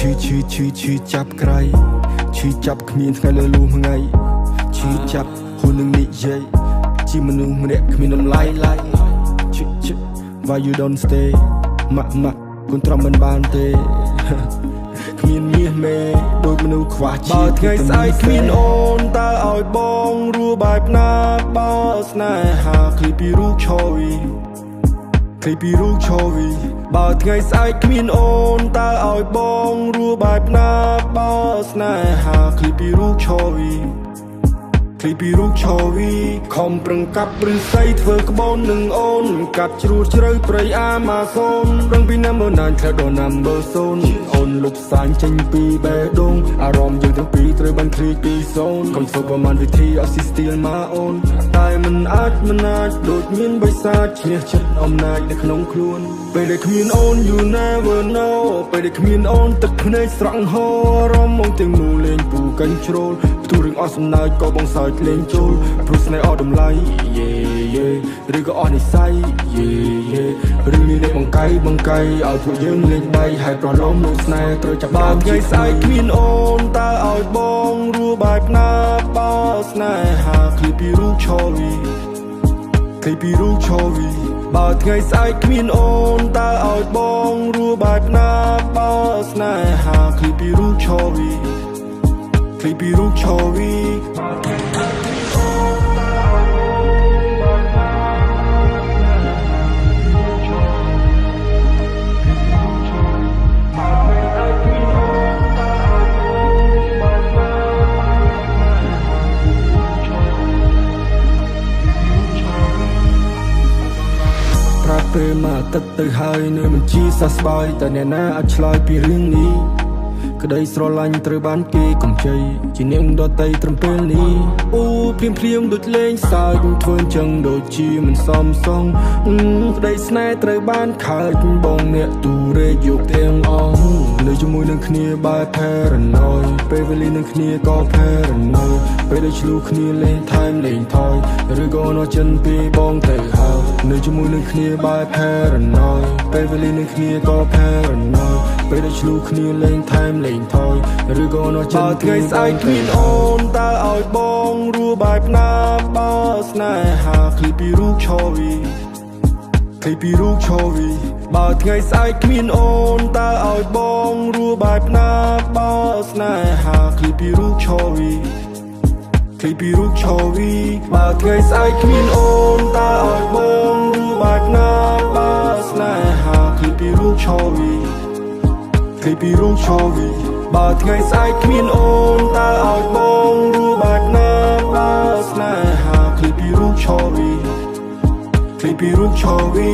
ឈឺចាប់ក្រៃឈឺចាប់គ្មានថ្ងៃលើលូមួយថ្ងៃឈឺចាប់ហ៊ុននឹងនិយាយជាមនុស្សម្នាក់គ្មានតម្លៃឡើយឈឺ Why you don't stay ម៉ាក់គុនត្រង់មិនបានទេគ្មានមាសមេដូចមនុស្សខ្វះជីវិតបើថ្ងៃស្អែកគ្មានអូនតើឲ្យបងរស់បែបណាបើស្នេហាឃ្លីពីរូបឈវីបើថ្ងៃស្អែកគ្មានអូនតើឲ្យបងរស់បែបណាបើស្នេហាឃ្លីពីរូបឈវីខំប្រឹងកាប់ឬស័យធ្វើក្បូននឹងអូនកាត់ជ្រួតជ្រៅព្រៃអាម៉ាហ្សូនរងពីណាំបឺណានខ្លះដល់ណាំបឺសូនអូនលុបសាញចេញពីបេះដូងអារម្មណ៍យើងទាំងពីរត្រូវបានឃ្លីពីសូនកុំធ្វើប្រមាណវិធីអត់ស៊ីស្ទៀលមកអូនតែមិនអាចដូចមានបិសាចឈ្នះចិត្តអំណាចនៅក្នុងខ្លួនពេលដែលគ្មានអូន you never know ពេលដែលគ្មានអូនទឹកភ្នែកស្រក់ហូរអារម្មណ៍មកទាំងមូលលេងពូកាញ់ជ្រុលផ្ទុះរឿងអស់សំណើចក៏បងសើចលេងចូលព្រោះស្នេហ៍អស់តម្លៃឬក៏អស់និស្ស័យឬមានអ្នកបង្កៃឲ្យពួកយើងលេងដៃហើយប្រឡំលោកស្នេហ៍ត្រូវចាប់បានថ្ងៃស្អែកគ្មានអូនតើឲ្យបងរស់បែបណាបើស្នេហាឃ្លីពីរូបឈវីបើថ្ងៃស្អែកគ្មានអូនតើឲ្យបងរស់បែបណាបើស្នេហាឃ្លីពីរូបឈវីពេលមកទឹកទៅហើយនៅមិនជាសះស្បើយតែអ្នកណាអាចឆ្លើយពីរឿងនេះក្តីស្រឡាញ់ត្រូវបានគេកំជ័យជានាងដតីត្រឹមពេលនេះអូភ្លាមដូចលេងសើចធ្វើអញ្ចឹងដូចជាមិនសមសងក្តីស្នេហ៍ត្រូវបានខើចបងអ្នកទូរេកយកទាំងអស់នៅជាមួយនឹងគ្នាបែប paranoid ពេលវេលានឹងគ្នាក៏ paranoid ពេលដែលឆ្លូគ្នាលេងថែមលេងថយឬក៏នៅចិនពីបងទៅហើយនៅជាមួយនឹងគ្នាបែប paranoid ពេលវេលានឹងគ្នាក៏ paranoid ពេលដែលឆ្លូគ្នាលេងថែមលេងថយឬក៏នៅចិនថ្ងៃស្អែកគ្មានអូនតើឲ្យបងរស់បែបណាបើស្នេហាឃ្លីពីរូបឈវីបើថ្ងៃស្អែកគ្មានអូនតើឲ្យបងរស់បែបណាបើស្នេហាឃ្លីពីរូបឈវីបើថ្ងៃស្អែកគ្មានអូនតើឲ្យបងរស់បែបណាបើស្នេហាឃ្លីពីរូបឈវីបើថ្ងៃស្អែកគ្មានអូនតើឲ្យបងរស់បែបណាបើស្នេហាឃ្លីពីរូបឈវី